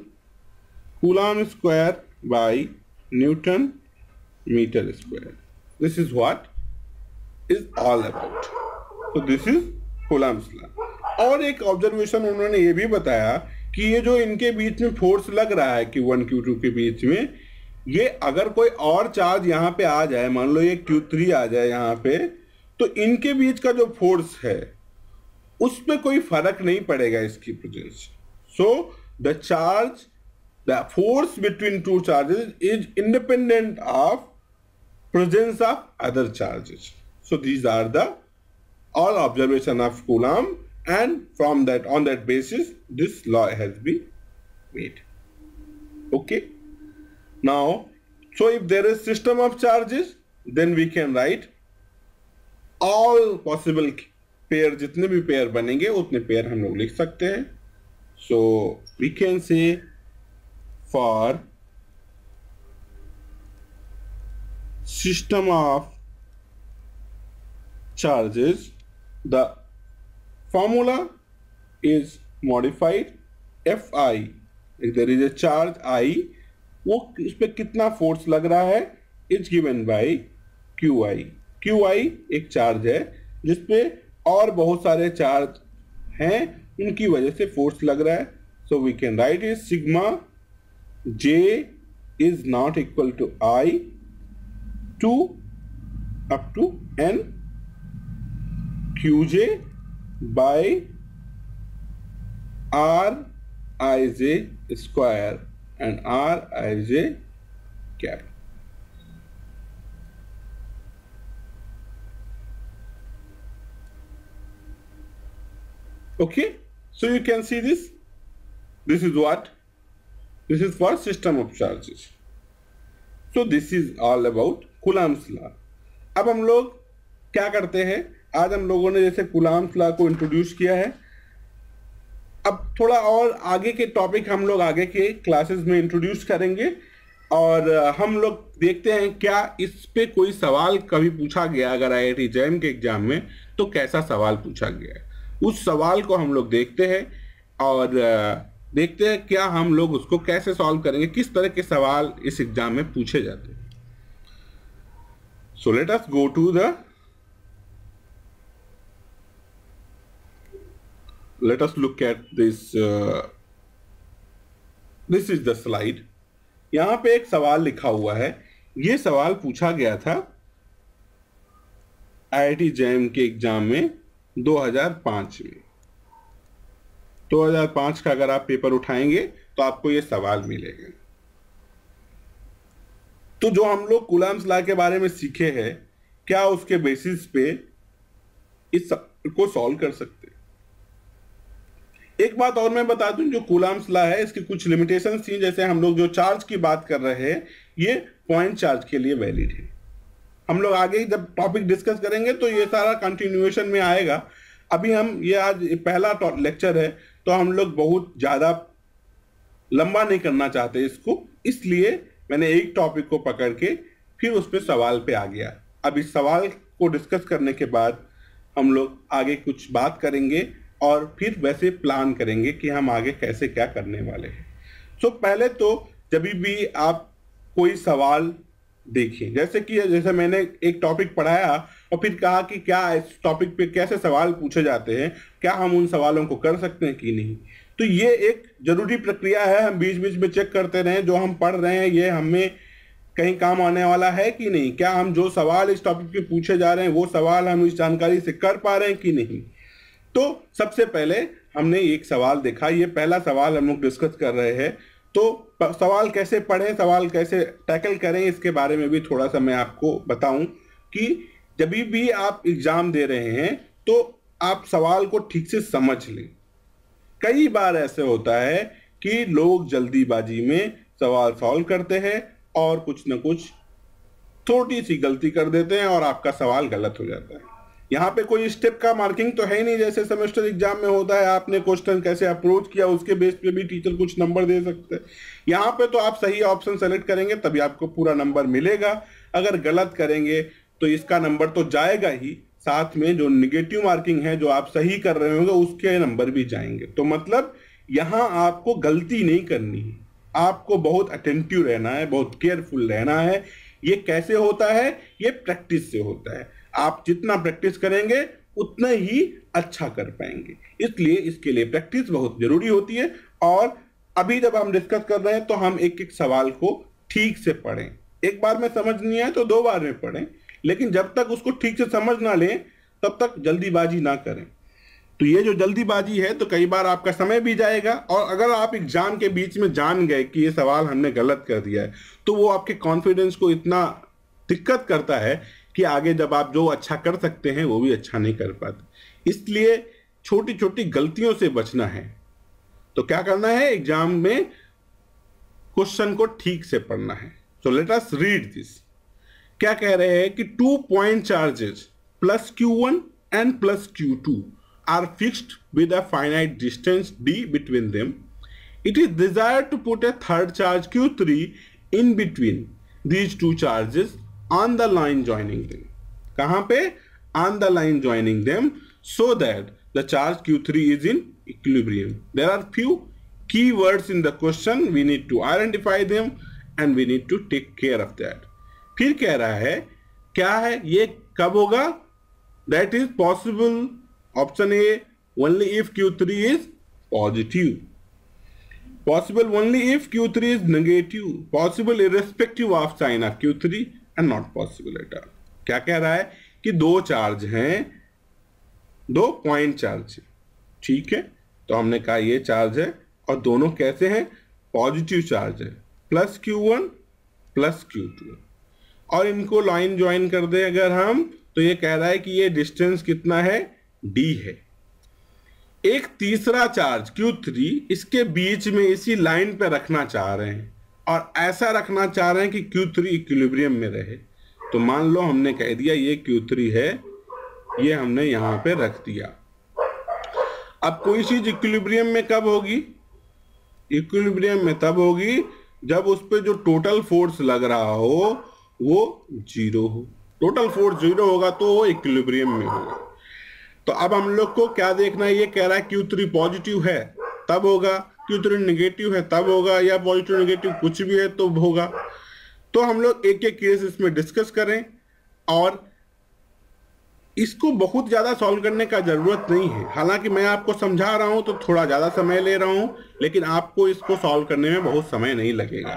coulomb square by newton metre square. This is what is all about. तो दिस इज कूलाम्स लॉ। और एक ऑब्जर्वेशन उन्होंने ये भी बताया कि ये जो इनके बीच में फोर्स लग रहा है Q1 Q2 के बीच में, ये अगर कोई और चार्ज यहाँ पे आ जाए, मान लो ये Q3 आ जाए यहाँ पे, तो इनके बीच का जो फोर्स है उस पे कोई फर्क नहीं पड़ेगा इसकी presence. So the charge, the force between two charges is independent of presence of other charges. So these are the all observation of Coulomb, and from that, on that basis, this law has been made. Okay, now so if there is system of charges, then we can write all possible pair, जितने भी पेयर बनेंगे उतने पेयर हम लोग लिख सकते हैं। So we can say for system of charges, the formula is modified. Fi, if there is a charge I, वो इस पे कितना फोर्स लग रहा है is given by Qi. Qi एक चार्ज है जिसपे और बहुत सारे चार्ज हैं, उनकी वजह से फोर्स लग रहा है। So we can write is sigma j is not equal to I to up to n Qj by Rij square and Rij cap. Okay, so you can see this. This is what? This is for system of charges. So this is all about Coulomb's law. अब हम लोग क्या करते हैं, आज हम लोगों ने जैसे कूलम्ब्स लॉ को इंट्रोड्यूस किया है, अब थोड़ा और आगे के टॉपिक हम लोग आगे के क्लासेस में इंट्रोड्यूस करेंगे और हम लोग देखते हैं क्या इस पे कोई सवाल कभी पूछा गया अगर IIT JEM के एग्जाम में तो कैसा सवाल पूछा गया है, उस सवाल को हम लोग देखते हैं और देखते हैं क्या हम लोग उसको कैसे सॉल्व करेंगे, किस तरह के सवाल इस एग्जाम में पूछे जाते हैं। So let us go to the let us look at this this is the slide। यहां पे एक सवाल लिखा हुआ है, ये सवाल पूछा गया था IIT JEM के एग्जाम में 2005 में। 2005 का अगर आप पेपर उठाएंगे तो आपको ये सवाल मिलेगा। तो जो हम लोग कूलम्ब्स लॉ के बारे में सीखे हैं, क्या उसके बेसिस पे इस को सॉल्व कर सकते हैं। एक बात और मैं बता दूं, जो कूलम्ब्स लॉ है इसकी कुछ लिमिटेशंस थी, जैसे हम लोग जो चार्ज की बात कर रहे हैं ये पॉइंट चार्ज के लिए वैलिड है। हम लोग आगे जब टॉपिक डिस्कस करेंगे तो ये सारा कंटिन्यूएशन में आएगा। अभी हम ये आज पहला लेक्चर है तो हम लोग बहुत ज़्यादा लंबा नहीं करना चाहते इसको, इसलिए मैंने एक टॉपिक को पकड़ के फिर उस पर सवाल पे आ गया। अब इस सवाल को डिस्कस करने के बाद हम लोग आगे कुछ बात करेंगे और फिर वैसे प्लान करेंगे कि हम आगे कैसे क्या करने वाले हैं। सो पहले तो जब भी आप कोई सवाल देखिए, जैसे मैंने एक टॉपिक पढ़ाया और फिर कहा कि क्या इस टॉपिक पे कैसे सवाल पूछे जाते हैं, क्या हम उन सवालों को कर सकते हैं कि नहीं। तो ये एक जरूरी प्रक्रिया है, हम बीच बीच में चेक करते रहें जो हम पढ़ रहे हैं ये हमें कहीं काम आने वाला है कि नहीं, क्या हम जो सवाल इस टॉपिक पे पूछे जा रहे हैं वो सवाल हम इस जानकारी से कर पा रहे हैं कि नहीं। तो सबसे पहले हमने एक सवाल देखा, ये पहला सवाल हम लोग डिस्कस कर रहे हैं। तो सवाल कैसे पढ़ें, सवाल कैसे टैकल करें, इसके बारे में भी थोड़ा सा मैं आपको बताऊं कि जब भी आप एग्जाम दे रहे हैं तो आप सवाल को ठीक से समझ लें। कई बार ऐसे होता है कि लोग जल्दीबाजी में सवाल सॉल्व करते हैं और कुछ न कुछ छोटी सी गलती कर देते हैं और आपका सवाल गलत हो जाता है। यहाँ पे कोई स्टेप का मार्किंग तो है नहीं, जैसे सेमेस्टर एग्जाम में होता है आपने क्वेश्चन कैसे अप्रोच किया उसके बेस पे भी टीचर कुछ नंबर दे सकते हैं। यहाँ पे तो आप सही ऑप्शन सेलेक्ट करेंगे तभी आपको पूरा नंबर मिलेगा, अगर गलत करेंगे तो इसका नंबर तो जाएगा ही, साथ में जो निगेटिव मार्किंग है जो आप सही कर रहे होंगे उसके नंबर भी जाएंगे। तो मतलब यहाँ आपको गलती नहीं करनी है, आपको बहुत अटेंटिव रहना है, बहुत केयरफुल रहना है। ये कैसे होता है, ये प्रैक्टिस से होता है। आप जितना प्रैक्टिस करेंगे उतना ही अच्छा कर पाएंगे, इसलिए इसके लिए प्रैक्टिस बहुत जरूरी होती है। और अभी जब हम डिस्कस कर रहे हैं तो हम एक एक सवाल को ठीक से पढ़ें। एक बार में समझ नहीं आए तो 2 बार में पढ़ें, लेकिन जब तक उसको ठीक से समझ ना लें तब तक जल्दीबाजी ना करें। तो ये जो जल्दीबाजी है तो कई बार आपका समय भी जाएगा, और अगर आप एग्जाम के बीच में जान गए कि ये सवाल हमने गलत कर दिया है तो वो आपके कॉन्फिडेंस को इतना दिक्कत करता है कि आगे जब आप जो अच्छा कर सकते हैं वो भी अच्छा नहीं कर पाते। इसलिए छोटी छोटी गलतियों से बचना है। तो क्या करना है, एग्जाम में क्वेश्चन को ठीक से पढ़ना है। सो लेट अस रीड दिस। क्या कह रहे हैं कि 2 point charges plus Q1 and plus Q2 are fixed with a finite distance d between them. It is desired to put a third charge Q3 in between these two charges on the line joining them. कहाँ पे? On the line joining them so that the charge Q3 is in equilibrium. There are few key words in the question. We need to identify them and we need to take care of that. फिर कह रहा है क्या है, ये कब होगा? That is possible. Option A, only if Q3 is positive. Possible only if Q3 is negative. Possible irrespective of sign of Q3 and not possible at all. क्या कह रहा है कि 2 चार्ज हैं, 2 पॉइंट चार्ज है, ठीक है। तो हमने कहा ये चार्ज है और दोनों कैसे हैं, पॉजिटिव चार्ज है, प्लस Q1 प्लस Q2, और इनको लाइन ज्वाइन कर दे अगर हम तो ये कह रहा है कि ये डिस्टेंस कितना है, D है। एक तीसरा चार्ज Q3 इसके बीच में इसी लाइन पे रखना चाह रहे हैं और ऐसा रखना चाह रहे हैं कि Q3 इक्विलिब्रियम में रहे। तो मान लो हमने कह दिया ये Q3 है, ये हमने यहाँ पे रख दिया। अब कोई चीज इक्विलिब्रियम में कब होगी? इक्विलिब्रियम में तब होगी जब उस पे जो टोटल फोर्स लग रहा हो वो 0 हो। टोटल फोर्स 0 होगा तो वो इक्विलिब्रियम में होगा। तो अब हम लोग को क्या देखना है? ये कह रहा है Q3 पॉजिटिव है तब होगा, Q3 नेगेटिव है तब होगा, या पॉजिटिव नेगेटिव कुछ भी है तो होगा। तो हम लोग एक एक केस इसमें डिस्कस करें, और इसको बहुत ज्यादा सॉल्व करने का जरूरत नहीं है। हालांकि मैं आपको समझा रहा हूं तो थोड़ा ज्यादा समय ले रहा हूं, लेकिन आपको इसको सॉल्व करने में बहुत समय नहीं लगेगा।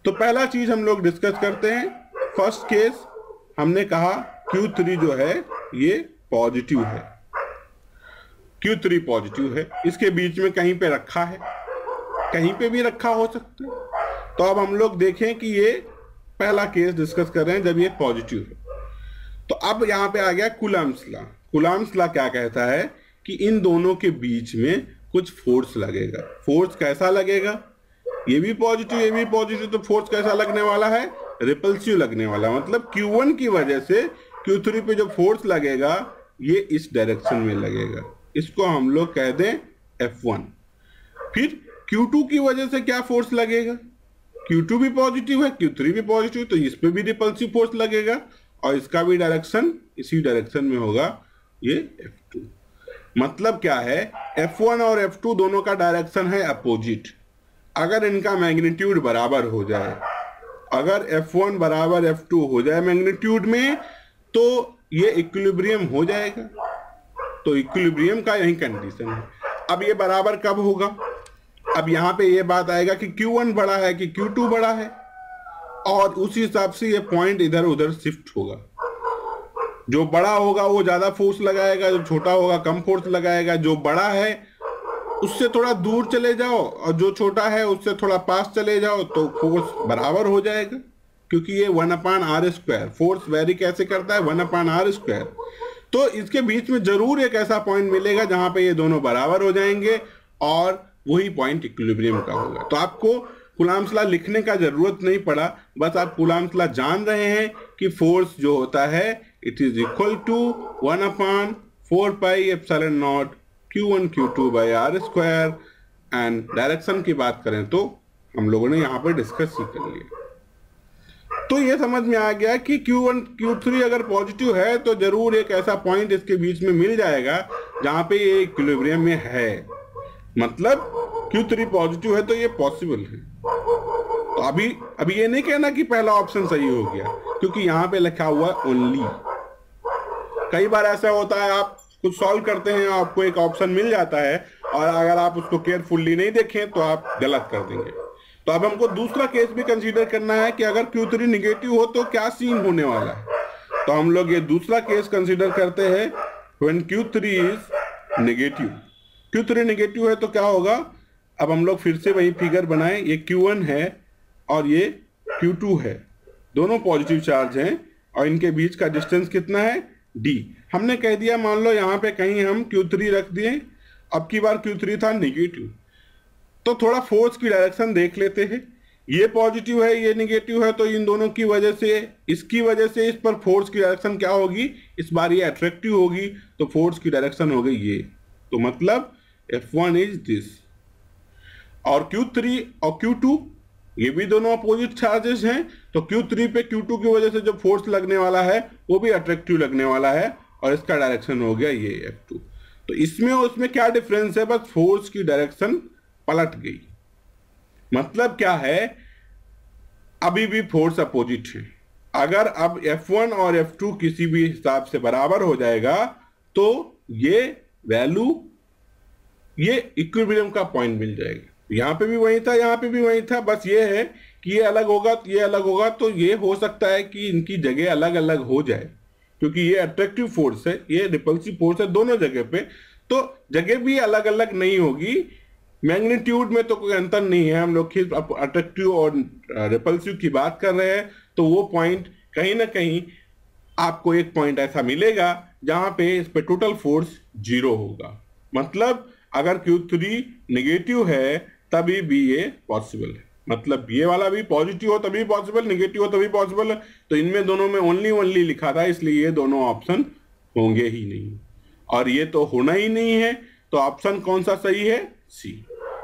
तो पहला चीज हम लोग डिस्कस करते हैं। फर्स्ट केस हमने कहा Q3 जो है ये पॉजिटिव है, Q3 पॉजिटिव है। इसके बीच में कहीं पे रखा है, कहीं पे भी रखा हो सकता है। तो अब हम लोग देखें कि ये पहला केस डिस्कस कर रहे हैं जब ये पॉजिटिव है। तो अब यहां पे आ गया कूलम्ब्स लॉ। कूलम्ब्स लॉ क्या कहता है कि इन दोनों के बीच में कुछ फोर्स लगेगा। फोर्स कैसा लगेगा? ये भी पॉजिटिव ये भी पॉजिटिव, तो फोर्स कैसा लगने वाला है? रिपल्सिव लगने वाला। मतलब Q1 की वजह से Q3 पे जो फोर्स लगेगा ये इस डायरेक्शन में लगेगा। इसको हम लोग कह दें F1। फिर Q2 की वजह से क्या फोर्स लगेगा? Q2 भी पॉजिटिव है, Q3 भी पॉजिटिव, तो इस पे भी रिपल्सिव फोर्स लगेगा, और इसका भी डायरेक्शन इसी डायरेक्शन में होगा, ये F2। मतलब क्या है? F1 और F2 दोनों का डायरेक्शन है अपोजिट। अगर इनका मैग्नीट्यूड बराबर हो जाए, अगर F1 बराबर F2 हो जाए मैग्नीट्यूड में, तो ये इक्विलिब्रियम हो जाएगा। तो इक्विलिब्रियम का यही कंडीशन है। अब ये बराबर कब होगा? अब यहां पे ये बात आएगा कि Q1 बड़ा है कि Q2 बड़ा है, और उसी हिसाब से ये पॉइंट इधर उधर शिफ्ट होगा। जो बड़ा होगा वो ज्यादा फोर्स लगाएगा, जो छोटा होगा कम फोर्स लगाएगा। जो बड़ा है उससे थोड़ा दूर चले जाओ, और जो छोटा है उससे थोड़ा पास चले जाओ, तो फोर्स बराबर हो जाएगा, क्योंकि ये 1/r²। फोर्स वेरी कैसे करता है? 1/r²। तो इसके बीच में जरूर एक ऐसा पॉइंट मिलेगा जहां पे ये दोनों बराबर हो जाएंगे, और वही पॉइंट इक्विलिब्रियम का होगा। तो आपको कूलम्ब्स लॉ लिखने का जरूरत नहीं पड़ा, बस आप कूलम्ब्स लॉ जान रहे हैं कि फोर्स जो होता है it is equal to 1/4πε0 Q1 Q2/r²। And direction की बात करें तो हम लोगों ने यहाँ पे डिस्कस ही कर लिया। तो ये समझ में आ गया कि Q1 Q3 अगर पॉजिटिव है तो जरूर एक ऐसा पॉइंट इसके बीच में मिल जाएगा जहां पे ये इक्विलिब्रियम में है। मतलब Q3 पॉजिटिव है तो ये पॉसिबल है। तो अभी ये नहीं कहना कि पहला ऑप्शन सही हो गया, क्योंकि यहां पे लिखा हुआ ओनली। कई बार ऐसा होता है आप कुछ सॉल्व करते हैं, आपको एक ऑप्शन मिल जाता है, और अगर आप उसको केयरफुली नहीं देखें तो आप गलत कर देंगे। तो अब हमको दूसरा केस भी कंसीडर करना है कि अगर Q3 निगेटिव हो तो क्या सीन होने वाला है। तो हम लोग ये दूसरा केस कंसीडर करते हैं when Q3 is negative. Q3 negative है तो क्या होगा? अब हम लोग फिर से वही फिगर बनाएं। ये Q1 है और ये Q2 है, दोनों पॉजिटिव चार्ज हैं, और इनके बीच का डिस्टेंस कितना है? D। हमने कह दिया मान लो यहाँ पे कहीं हम Q3 रख दिए, अब की बार Q3 था नेगेटिव, तो थोड़ा फोर्स की डायरेक्शन देख लेते हैं। ये पॉजिटिव है ये नेगेटिव है, तो इन दोनों की वजह से, इसकी वजह से इस पर फोर्स की डायरेक्शन क्या होगी? इस बार ये अट्रैक्टिव होगी, तो फोर्स की डायरेक्शन हो गई ये। तो मतलब F1 इज दिस, और Q3 और Q2 ये भी दोनों अपोजिट चार्जेस हैं, तो Q3 पे Q2 की वजह से जो फोर्स लगने वाला है वो भी अट्रैक्टिव लगने वाला है, और इसका डायरेक्शन हो गया ये F2। तो इसमें और उसमें क्या डिफरेंस है? बस फोर्स की डायरेक्शन पलट गई। मतलब क्या है? अभी भी फोर्स अपोजिट है। अगर अब F1 और F2 किसी भी हिसाब से बराबर हो जाएगा तो ये वैल्यू, ये इक्विलिब्रियम का पॉइंट मिल जाएगा। यहां पे भी वही था, यहां पे भी वही था, बस ये है कि ये अलग होगा तो ये अलग होगा, तो ये हो सकता है कि इनकी जगह अलग अलग हो जाए, क्योंकि ये अट्रैक्टिव फोर्स है, ये रिपल्सिव फोर्स है दोनों जगह पे, तो जगह भी अलग अलग नहीं होगी। मैग्नीट्यूड में तो कोई अंतर नहीं है, हम लोग अट्रैक्टिव और रिपल्सिव की बात कर रहे हैं, तो वो पॉइंट कहीं ना कहीं आपको एक पॉइंट ऐसा मिलेगा जहां पे इस पे टोटल फोर्स 0 होगा। मतलब अगर Q3 नेगेटिव है तभी भी ये पॉसिबल है। मतलब ये वाला भी पॉजिटिव हो तभी पॉसिबल, नेगेटिव हो तभी पॉसिबल है, तो इनमें दोनों में ओनली लिखा था, इसलिए ये दोनों ऑप्शन होंगे ही नहीं, और ये तो होना ही नहीं है, तो ऑप्शन कौन सा सही है? C.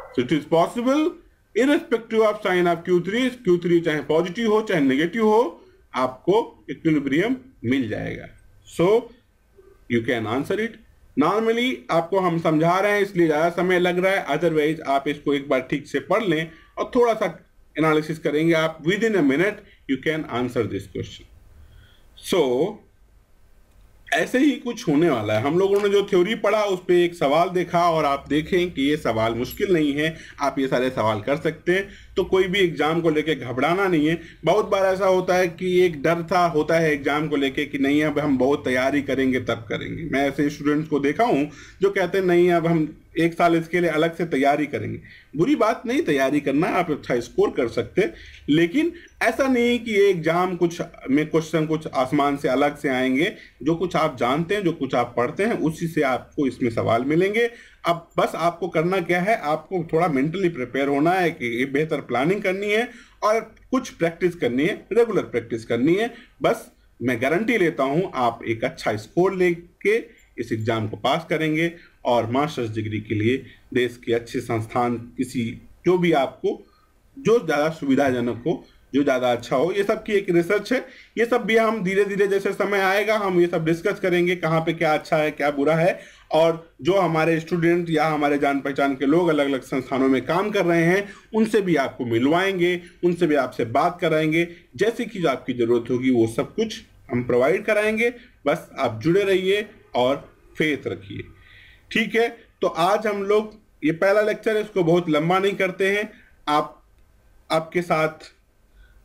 So it is possible irrespective of sign of Q3 चाहे पॉजिटिव हो चाहे नेगेटिव हो, आपको इक्विलिब्रियम मिल जाएगा। So you can answer it. Normally आपको हम समझा रहे हैं इसलिए ज्यादा समय लग रहा है, अदरवाइज आप इसको एक बार ठीक से पढ़ लें और थोड़ा सा एनालिसिस करेंगे आप, within a minute you can answer this question. So ऐसे ही कुछ होने वाला है। हम लोगों ने जो थ्योरी पढ़ा उस पर एक सवाल देखा, और आप देखें कि ये सवाल मुश्किल नहीं है, आप ये सारे सवाल कर सकते हैं, तो कोई भी एग्जाम को लेके घबराना नहीं है। बहुत बार ऐसा होता है कि एक डर था होता है एग्जाम को लेके कि नहीं अब हम बहुत तैयारी करेंगे तब करेंगे। मैं ऐसे स्टूडेंट्स को देखा हूँ जो कहते हैं नहीं अब हम एक साल इसके लिए अलग से तैयारी करेंगे। बुरी बात नहीं, तैयारी करना, आप अच्छा स्कोर कर सकते हैं, लेकिन ऐसा नहीं कि ये एग्जाम कुछ में क्वेश्चन कुछ आसमान से अलग से आएंगे। जो कुछ आप जानते हैं, जो कुछ आप पढ़ते हैं, उसी से आपको इसमें सवाल मिलेंगे। अब बस आपको करना क्या है, आपको थोड़ा मेंटली प्रिपेयर होना है कि बेहतर प्लानिंग करनी है और कुछ प्रैक्टिस करनी है, रेगुलर प्रैक्टिस करनी है। बस मैं गारंटी लेता हूं आप एक अच्छा स्कोर लेके इस एग्जाम को पास करेंगे और मास्टर्स डिग्री के लिए देश के अच्छे संस्थान, किसी जो भी आपको जो ज़्यादा सुविधाजनक हो, जो ज़्यादा अच्छा हो, ये सब की एक रिसर्च है। ये सब भी हम धीरे धीरे जैसे समय आएगा हम ये सब डिस्कस करेंगे, कहाँ पे क्या अच्छा है क्या बुरा है, और जो हमारे स्टूडेंट या हमारे जान पहचान के लोग अलग अलग संस्थानों में काम कर रहे हैं उनसे भी आपको मिलवाएंगे, उनसे भी आपसे बात कराएंगे, जैसी कि आपकी ज़रूरत होगी वो सब कुछ हम प्रोवाइड कराएंगे। बस आप जुड़े रहिए और फेथ रखिए, ठीक है। तो आज हम लोग ये पहला लेक्चर है, इसको बहुत लंबा नहीं करते हैं, आपके साथ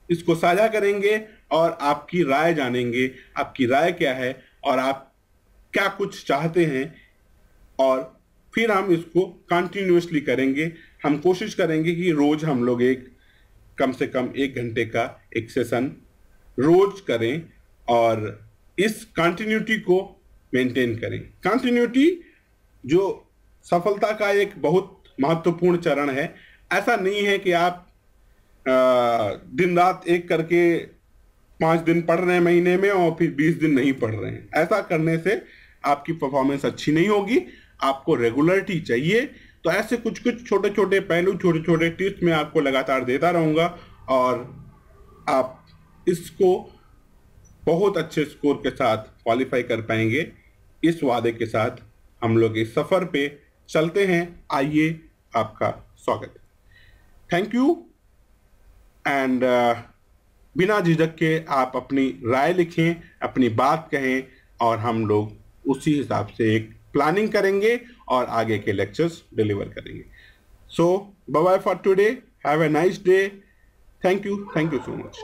इसको साझा करेंगे और आपकी राय जानेंगे, आपकी राय क्या है और आप क्या कुछ चाहते हैं, और फिर हम इसको कंटिन्यूअसली करेंगे। हम कोशिश करेंगे कि रोज हम लोग कम से कम 1 घंटे का एक सेशन रोज करें और इस कंटिन्यूटी को मेंटेन करें। कंटिन्यूटी जो सफलता का एक बहुत महत्वपूर्ण चरण है। ऐसा नहीं है कि आप दिन रात एक करके 5 दिन पढ़ रहे हैं महीने में और फिर 20 दिन नहीं पढ़ रहे हैं। ऐसा करने से आपकी परफॉर्मेंस अच्छी नहीं होगी, आपको रेगुलरिटी चाहिए। तो ऐसे कुछ कुछ छोटे छोटे पहलू, छोटे छोटे टिप्स मैं आपको लगातार देता रहूँगा और आप इसको बहुत अच्छे स्कोर के साथ क्वालिफाई कर पाएंगे। इस वादे के साथ हम लोग इस सफ़र पे चलते हैं। आइए, आपका स्वागत है। Thank you. एंड बिना झिझक के आप अपनी राय लिखें, अपनी बात कहें और हम लोग उसी हिसाब से एक प्लानिंग करेंगे और आगे के लेक्चर्स डिलीवर करेंगे। So bye bye for today, have a nice day. Thank you so much.